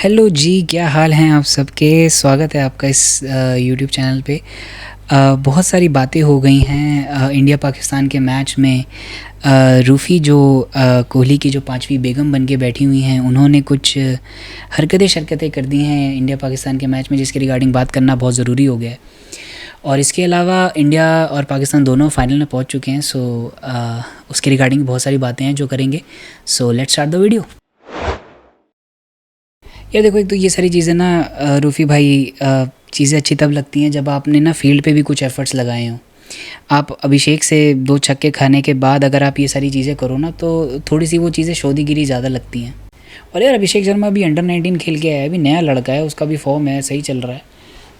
Hello जी, क्या हाल हैं आप सबके। स्वागत है आपका इस यूट्यूब चैनल पे। बहुत सारी बातें हो गई हैं इंडिया पाकिस्तान के मैच में। रूफ़ी जो कोहली की जो पांचवी बेगम बन के बैठी हुई हैं, उन्होंने कुछ हरकतें शरकतें कर दी हैं इंडिया पाकिस्तान के मैच में, जिसके रिगार्डिंग बात करना बहुत ज़रूरी हो गया है। और इसके अलावा इंडिया और पाकिस्तान दोनों फाइनल में पहुंच चुके हैं। उसके रिगार्डिंग बहुत सारी बातें हैं जो करेंगे। So let's start the video. यार देखो, एक तो ये सारी चीज़ें ना रूफ़ी भाई, चीज़ें अच्छी तब लगती हैं जब आपने ना फील्ड पे भी कुछ एफ़र्ट्स लगाए हों। आप अभिषेक से 2 छक्के खाने के बाद अगर आप ये सारी चीज़ें करो ना, तो थोड़ी-सी वो चीज़ें शोधीगिरी ज़्यादा लगती हैं। और यार अभिषेक शर्मा अभी अंडर-19 खेल के आया है, अभी नया लड़का है, उसका भी फ़ॉर्म है, सही चल रहा है।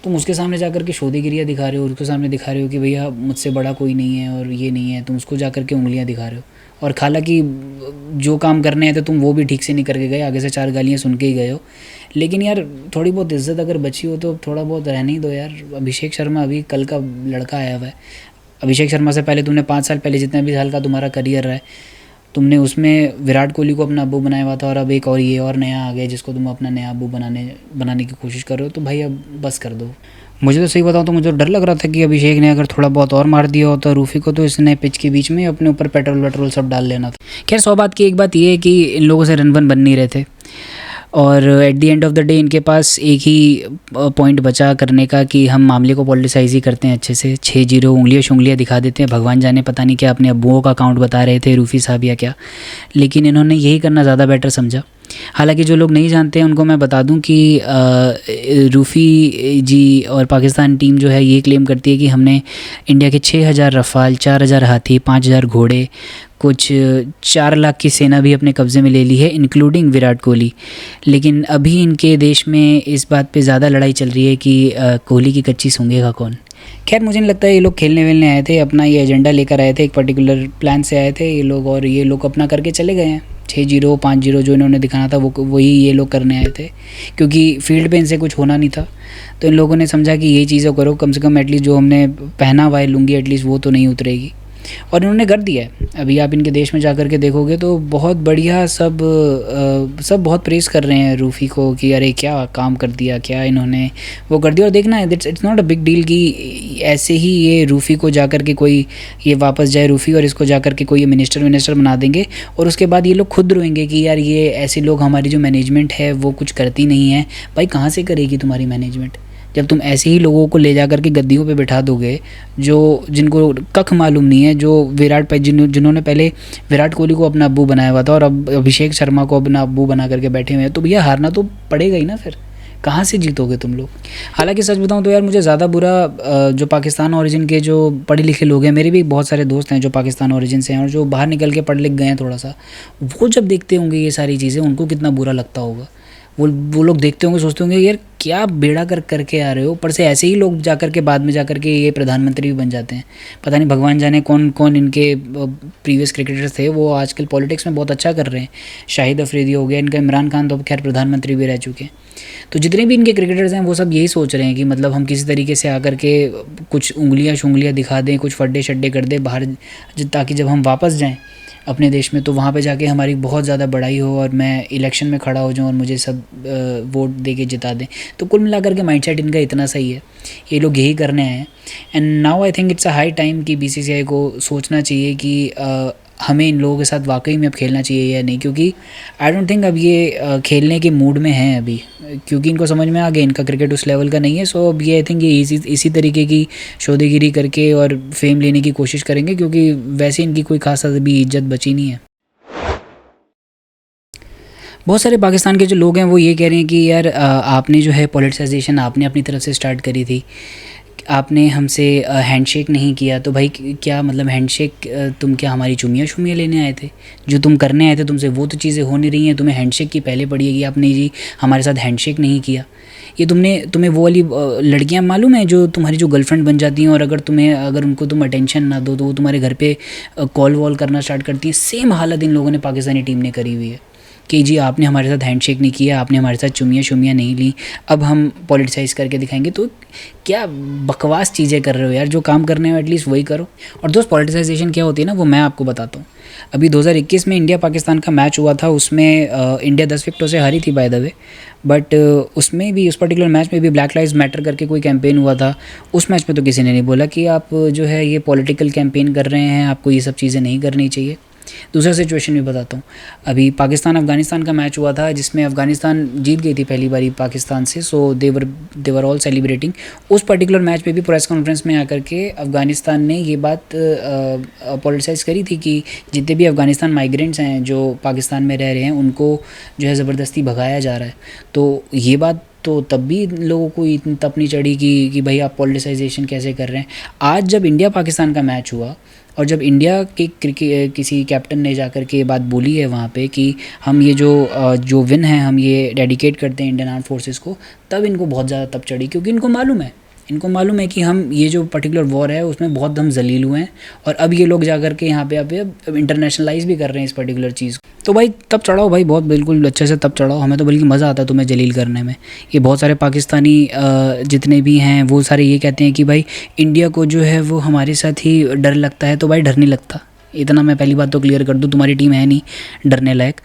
तुम उसके सामने जाकर के शोधीगिरियाँ दिखा रहे हो, उसके सामने दिखा रहे हो कि भैया मुझसे बड़ा कोई नहीं है और ये नहीं है, तुम उसको जाकर के उँगलियाँ दिखा रहे हो। और हालाँकि जो काम करने आए थे तुम वो भी ठीक से नहीं करके गए, आगे से 4 गालियाँ सुन के ही गए हो। लेकिन यार थोड़ी बहुत इज़्ज़त अगर बची हो तो थोड़ा बहुत रहने ही दो यार। अभिषेक शर्मा अभी कल का लड़का आया हुआ है। अभिषेक शर्मा से पहले तुमने 5 साल पहले, जितना भी साल का तुम्हारा करियर रहा है, तुमने उसमें विराट कोहली को अपना अब्बू बनाया हुआ था। और अब एक और ये और नया आ गया जिसको तुम अपना नया अब्बू बनाने की कोशिश कर रहे हो। तो भाई अब बस कर दो। मुझे तो सही बताऊँ तो मुझे तो डर लग रहा था कि अभिषेक ने अगर थोड़ा बहुत और मार दिया होता रूफ़ी को, तो इसने पिच के बीच में अपने ऊपर पेट्रोल वेट्रोल सब डाल लेना था। खैर 100 बात की एक बात ये है कि इन लोगों से रन वन बन नहीं रहे थे। और at the end of the day इनके पास एक ही पॉइंट बचा करने का कि हम मामले को पॉलिटिसाइज ही करते हैं अच्छे से। 6-0 उंगलियाँ शुंगलियाँ दिखा देते हैं। भगवान जाने पता नहीं क्या अपने अब्बुओं का अकाउंट बता रहे थे रूफ़ी साहब या क्या, लेकिन इन्होंने यही करना ज़्यादा बेटर समझा। हालांकि जो लोग नहीं जानते हैं उनको मैं बता दूं कि रूफ़ी जी और पाकिस्तान टीम जो है ये क्लेम करती है कि हमने इंडिया के 6000 रफ़ाल, 4000 हाथी, 5000 घोड़े, कुछ 4 लाख की सेना भी अपने कब्ज़े में ले ली है, इंक्लूडिंग विराट कोहली। लेकिन अभी इनके देश में इस बात पे ज़्यादा लड़ाई चल रही है कि कोहली की कच्ची सूंघेगा कौन। खैर मुझे नहीं लगता है ये लोग खेलने वेलने आए थे, अपना ये एजेंडा लेकर आए थे, एक पर्टिकुलर प्लान से आए थे ये लोग, और ये लोग अपना करके चले गए हैं। 6-0 5-0 जो इन्होंने दिखाना था वो वही ये लोग करने आए थे, क्योंकि फील्ड पे इनसे कुछ होना नहीं था। तो इन लोगों ने समझा कि ये चीज़ें करो, कम से कम एटलीस्ट जो हमने पहना हुआ है लुंगी एटलीस्ट वो तो नहीं उतरेगी। और इन्होंने कर दिया है। अभी आप इनके देश में जाकर के देखोगे तो बहुत बढ़िया, सब बहुत प्रेज़ कर रहे हैं रूफ़ी को कि अरे क्या काम कर दिया, क्या इन्होंने वो कर दिया। और देखना है, it's not a big deal कि ऐसे ही ये रूफ़ी को जाकर के कोई ये वापस जाए रूफ़ी और इसको जाकर के कोई ये मिनिस्टर बना देंगे। और उसके बाद ये लोग खुद रोएंगे कि यार ये ऐसे लोग, हमारी जो मैनेजमेंट है वो कुछ करती नहीं है। भाई कहाँ से करेगी तुम्हारी मैनेजमेंट जब तुम ऐसे ही लोगों को ले जाकर के गद्दियों पे बिठा दोगे जो जिनको कख मालूम नहीं है, जो जिन्होंने पहले विराट कोहली को अपना अब्बू बनाया हुआ था और अब अभिषेक शर्मा को अपना अब्बू बना करके बैठे हुए हैं। तो भैया हारना तो पड़ेगा ही ना, फिर कहाँ से जीतोगे तुम लोग। हालांकि सच बताऊं तो यार मुझे ज़्यादा बुरा जो पाकिस्तान ओरिजिन के जो पढ़े लिखे लोग हैं, मेरे भी बहुत सारे दोस्त हैं जो पाकिस्तान ओरिजिन से हैं और जो बाहर निकल के पढ़ लिख गए हैं थोड़ा सा, वो जब देखते होंगे ये सारी चीज़ें उनको कितना बुरा लगता होगा। वो लोग देखते होंगे, सोचते होंगे यार क्या बेड़ा करके आ रहे हो। ऊपर से ऐसे ही लोग जाकर के बाद में जाकर के ये प्रधानमंत्री भी बन जाते हैं। पता नहीं भगवान जाने कौन कौन इनके प्रीवियस क्रिकेटर्स थे, वो आजकल पॉलिटिक्स में बहुत अच्छा कर रहे हैं। शाहिद अफरीदी हो गया इनका, इमरान खान तो खैर प्रधानमंत्री भी रह चुके हैं। तो जितने भी इनके क्रिकेटर्स हैं वो सब यही सोच रहे हैं कि मतलब हम किसी तरीके से आकर के कुछ उंगलियाँ शुंगलियाँ दिखा दें, कुछ फड्डे शड्डे कर दें बाहर, ताकि जब हम वापस जाएँ अपने देश में तो वहाँ पे जाके हमारी बहुत ज़्यादा बड़ाई हो और मैं इलेक्शन में खड़ा हो जाऊँ और मुझे सब वोट दे के जिता दें। तो कुल मिलाकर के माइंडसेट इनका इतना सही है, ये लोग यही करने आए हैं। And now I think it's a high time कि बीसीसीआई को सोचना चाहिए कि हमें इन लोगों के साथ वाकई में अब खेलना चाहिए या नहीं, क्योंकि आई डोंट थिंक अब ये खेलने के मूड में हैं अभी, क्योंकि इनको समझ में आ गया इनका क्रिकेट उस लेवल का नहीं है। सो अब ये आई थिंक ये इसी तरीके की शोधीगिरी करके और फेम लेने की कोशिश करेंगे, क्योंकि वैसे इनकी कोई खास अभी इज्जत बची नहीं है। बहुत सारे पाकिस्तान के जो लोग हैं वो ये कह रहे हैं कि यार आपने जो है पॉलिटिसाइजेशन आपने अपनी तरफ से स्टार्ट करी थी, आपने हमसे हैंडशेक नहीं किया। तो भाई क्या मतलब हैंडशेक, तुम क्या हमारी चुमियाँ शुमियाँ लेने आए थे? जो तुम करने आए थे तुमसे वो तो चीज़ें हो नहीं रही हैं, तुम्हें हैंडशेक की पहले पड़ी है कि आपने जी हमारे साथ हैंडशेक नहीं किया। ये तुम्हें वो वाली लड़कियां मालूम है जो तुम्हारी जो गर्लफ्रेंड बन जाती हैं और अगर उनको तुम अटेंशन ना दो तो वो तुम्हारे घर पे कॉल वॉल करना स्टार्ट करती है। सेम हालत इन लोगों ने पाकिस्तानी टीम ने करी हुई है कि जी आपने हमारे साथ हैंडशेक नहीं किया, आपने हमारे साथ चुमियाँ शुमियाँ नहीं ली, अब हम पॉलिटिसाइज़ करके दिखाएंगे। तो क्या बकवास चीज़ें कर रहे हो यार, जो काम करने हो एटलीस्ट वही करो। और दोस्त पॉलिटिसाइजेशन क्या होती है ना, वो मैं आपको बताता हूँ। अभी 2021 में इंडिया पाकिस्तान का मैच हुआ था, उसमें इंडिया 10 विकेटों से हारी थी बाय द वे, बट उसमें भी, उस पर्टिकुलर मैच में भी ब्लैक लाइव्स मैटर करके कोई कैंपेन हुआ था। उस मैच में तो किसी ने नहीं बोला कि आप जो है ये पॉलिटिकल कैंपेन कर रहे हैं, आपको ये सब चीज़ें नहीं करनी चाहिए। दूसरा सिचुएशन भी बताता हूँ, अभी पाकिस्तान अफ़गानिस्तान का मैच हुआ था जिसमें अफ़गानिस्तान जीत गई थी पहली बारी पाकिस्तान से, सो देवर ऑल सेलिब्रेटिंग। उस पर्टिकुलर मैच पे भी प्रेस कॉन्फ्रेंस में आकर के अफ़गानिस्तान ने ये बात पॉलिटिसाइज़ करी थी कि जितने भी अफ़गानिस्तान माइग्रेंट्स हैं जो पाकिस्तान में रह रहे हैं, उनको जो है ज़बरदस्ती भगाया जा रहा है। तो ये बात तो तब भी लोगों को इतनी तप नहीं चढ़ी कि भाई आप पॉलिटिसाइजेशन कैसे कर रहे हैं। आज जब इंडिया पाकिस्तान का मैच हुआ और जब इंडिया के किसी कैप्टन ने जाकर के ये बात बोली है वहाँ पे कि हम ये जो विन है हम ये डेडिकेट करते हैं इंडियन आर्म फोर्सेस को, तब इनको बहुत ज़्यादा तप चढ़ी, क्योंकि इनको मालूम है कि हम ये जो पर्टिकुलर वॉर है उसमें बहुत हम जलील हुए हैं, और अब ये लोग जाकर के यहाँ पे अब इंटरनेशनलाइज भी कर रहे हैं इस पर्टिकुलर चीज़। तो भाई तब चढ़ाओ भाई, बहुत बिल्कुल अच्छे से तब चढ़ाओ, हमें तो बल्कि मज़ा आता है तुम्हें जलील करने में। ये बहुत सारे पाकिस्तानी जितने भी हैं वो सारे ये कहते हैं कि भाई इंडिया को जो है वो हमारे साथ ही डर लगता है। तो भाई डर नहीं लगता, इतना मैं पहली बात तो क्लियर कर दूँ, तुम्हारी टीम है नहीं डरने लायक।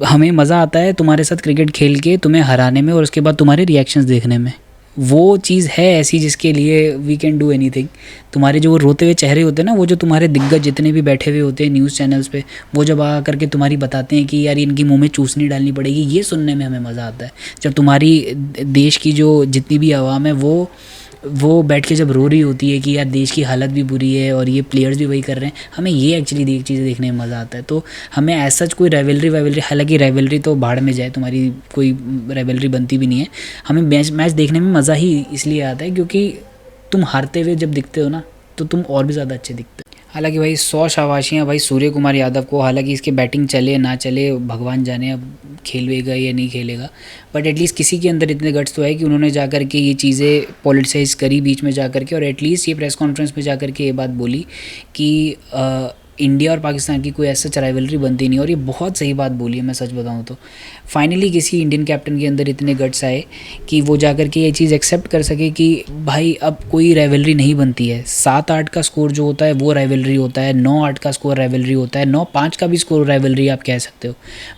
हमें मज़ा आता है तुम्हारे साथ क्रिकेट खेल के, तुम्हें हराने में और उसके बाद तुम्हारे रिएक्शंस देखने में। वो चीज़ है ऐसी जिसके लिए वी कैन डू एनीथिंग। तुम्हारे जो वो रोते हुए चेहरे होते हैं ना, वो जो तुम्हारे दिग्गज जितने भी बैठे हुए होते हैं न्यूज़ चैनल्स पे, वो जब आ करके तुम्हारी बताते हैं कि यार इनकी मुंह में चूसनी डालनी पड़ेगी, ये सुनने में हमें मज़ा आता है। जब तुम्हारी देश की जो जितनी भी आवाम है वो बैठ के जब रो रही होती है कि यार देश की हालत भी बुरी है और ये प्लेयर्स भी वही कर रहे हैं, हमें ये एक्चुअली चीज़ें देखने में मज़ा आता है। तो हमें ऐसा कोई राइवलरी, हालांकि राइवलरी तो भाड़ में जाए, तुम्हारी कोई राइवलरी बनती भी नहीं है। हमें मैच देखने में मज़ा ही इसलिए आता है क्योंकि तुम हारते हुए जब दिखते हो ना, तो तुम और भी ज़्यादा अच्छे दिखते हो। हालांकि भाई 100 शाबाशियाँ भाई सूर्य कुमार यादव को, हालांकि इसके बैटिंग चले ना चले भगवान जाने, अब खेलेगा या नहीं खेलेगा, बट एटलीस्ट किसी के अंदर इतने गट्स तो है कि उन्होंने जाकर के ये चीज़ें पॉलिटिसाइज़ करी बीच में जाकर के, और एटलीस्ट ये प्रेस कॉन्फ्रेंस में जाकर के ये बात बोली कि इंडिया और पाकिस्तान की कोई ऐसा राइवलरी बनती नहीं। और ये बहुत सही बात बोली है, मैं सच बताऊँ तो। फाइनली किसी इंडियन कैप्टन के अंदर इतने गट्स आए कि वो जाकर के ये चीज़ एक्सेप्ट कर सके कि भाई अब कोई राइवलरी नहीं बनती है। 7-8 का स्कोर जो होता है वो राइवलरी होता है, 9-8 का स्कोर राइवलरी होता है, 9-5 का भी स्कोर राइवलरी आप कह सकते हो।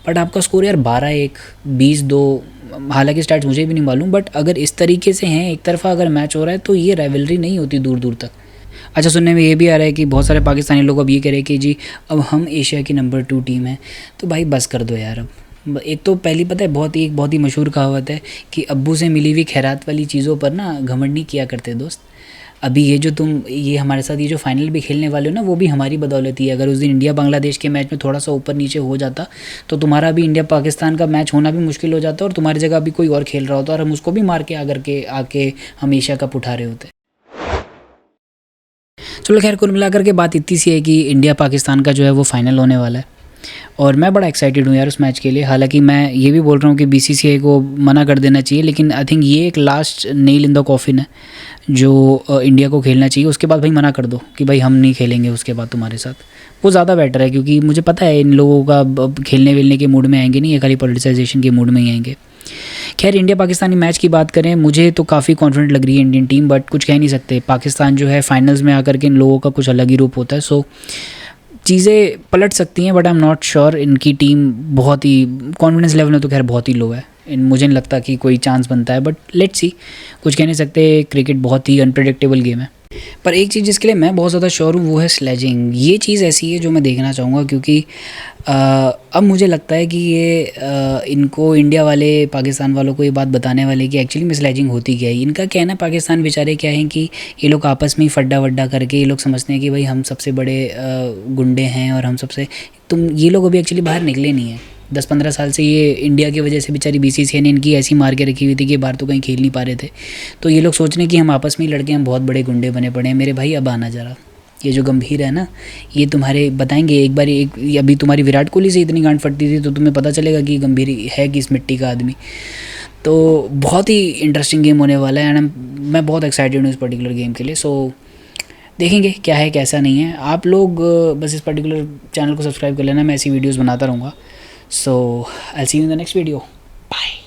बट आपका स्कोर यार 12-1, 20-2, हालांकि स्टार्ट मुझे भी नहीं मालूम, बट अगर इस तरीके से हैं, एक तरफा अगर मैच हो रहा है, तो ये राइवलरी नहीं होती दूर दूर तक। अच्छा, सुनने में ये भी आ रहा है कि बहुत सारे पाकिस्तानी लोग अब ये कह रहे हैं कि जी अब हम एशिया की नंबर 2 टीम है। तो भाई बस कर दो यार। अब एक तो पहली पता है बहुत ही मशहूर कहावत है कि अब्बू से मिली हुई खैरात वाली चीज़ों पर ना घमंड नहीं किया करते दोस्त। अभी ये हमारे साथ ये जो फाइनल भी खेलने वाले हो ना, वो भी हमारी बदौलत ही है। अगर उस दिन इंडिया बांग्लादेश के मैच में थोड़ा सा ऊपर नीचे हो जाता, तो तुम्हारा भी इंडिया पाकिस्तान का मैच होना भी मुश्किल हो जाता, और तुम्हारी जगह भी कोई और खेल रहा होता और हम उसको भी मार के आके हम एशिया कप उठा रहे होते। चलो खैर, कुल मिलाकर के बात इतनी सी है कि इंडिया पाकिस्तान का जो है वो फाइनल होने वाला है, और मैं बड़ा एक्साइटेड हूँ यार उस मैच के लिए। हालांकि मैं ये भी बोल रहा हूँ कि बीसीसीआई को मना कर देना चाहिए, लेकिन आई थिंक ये एक last nail in the coffin है जो इंडिया को खेलना चाहिए। उसके बाद भाई मना कर दो कि भाई हम नहीं खेलेंगे उसके बाद तुम्हारे साथ, वो ज़्यादा बेटर है, क्योंकि मुझे पता है इन लोगों का अब खेलने वेलने के मूड में आएंगे नहीं, ये खाली पॉलिटिसाइजेशन के मूड में ही आएंगे। खैर, इंडिया पाकिस्तानी मैच की बात करें, मुझे तो काफ़ी कॉन्फिडेंट लग रही है इंडियन टीम, बट कुछ कह नहीं सकते। पाकिस्तान जो है फाइनल्स में आकर के इन लोगों का कुछ अलग ही रूप होता है, सो चीज़ें पलट सकती हैं, but I am not sure. इनकी टीम बहुत ही कॉन्फिडेंस लेवल में तो खैर बहुत ही लो है, मुझे नहीं लगता कि कोई चांस बनता है, बट लेट्स सी, कुछ कह नहीं सकते। क्रिकेट बहुत ही अनप्रेडिक्टेबल गेम है। पर एक चीज़ जिसके लिए मैं बहुत ज़्यादा श्योर हूँ वो है स्लेजिंग। ये चीज़ ऐसी है जो मैं देखना चाहूँगा, क्योंकि अब मुझे लगता है कि ये इनको इंडिया वाले पाकिस्तान वालों को ये बात बताने वाले कि एक्चुअली में स्लेजिंग होती क्या है। इनका कहना पाकिस्तान बेचारे क्या है कि ये लोग आपस में ही फड्डा वड्डा करके ये लोग समझते हैं कि भाई हम सबसे बड़े गुंडे हैं और हम सबसे ये लोग अभी एक्चुअली बाहर निकले नहीं हैं। 10-15 साल से ये इंडिया की वजह से बेचारी बीसीसीआई ने इनकी ऐसी मार के रखी हुई थी कि बाहर तो कहीं खेल नहीं पा रहे थे। तो ये लोग सोच रहे हैं कि हम आपस में ही लड़के हम बहुत बड़े गुंडे बने पड़े हैं। मेरे भाई अब आना जरा, ये जो गंभीर है ना, ये तुम्हारे बताएंगे एक बार। अभी तुम्हारी विराट कोहली से इतनी गांड फटती थी, तो तुम्हें पता चलेगा कि गंभीर है किस मिट्टी का आदमी। तो बहुत ही इंटरेस्टिंग गेम होने वाला है, एंड मैं बहुत एक्साइटेड हूँ इस पर्टिकुलर गेम के लिए। सो देखेंगे क्या है कैसा नहीं है। आप लोग बस इस पर्टिकुलर चैनल को सब्सक्राइब कर लेना, मैं ऐसी वीडियोज़ बनाता रहूँगा। So I see you in the next video, bye.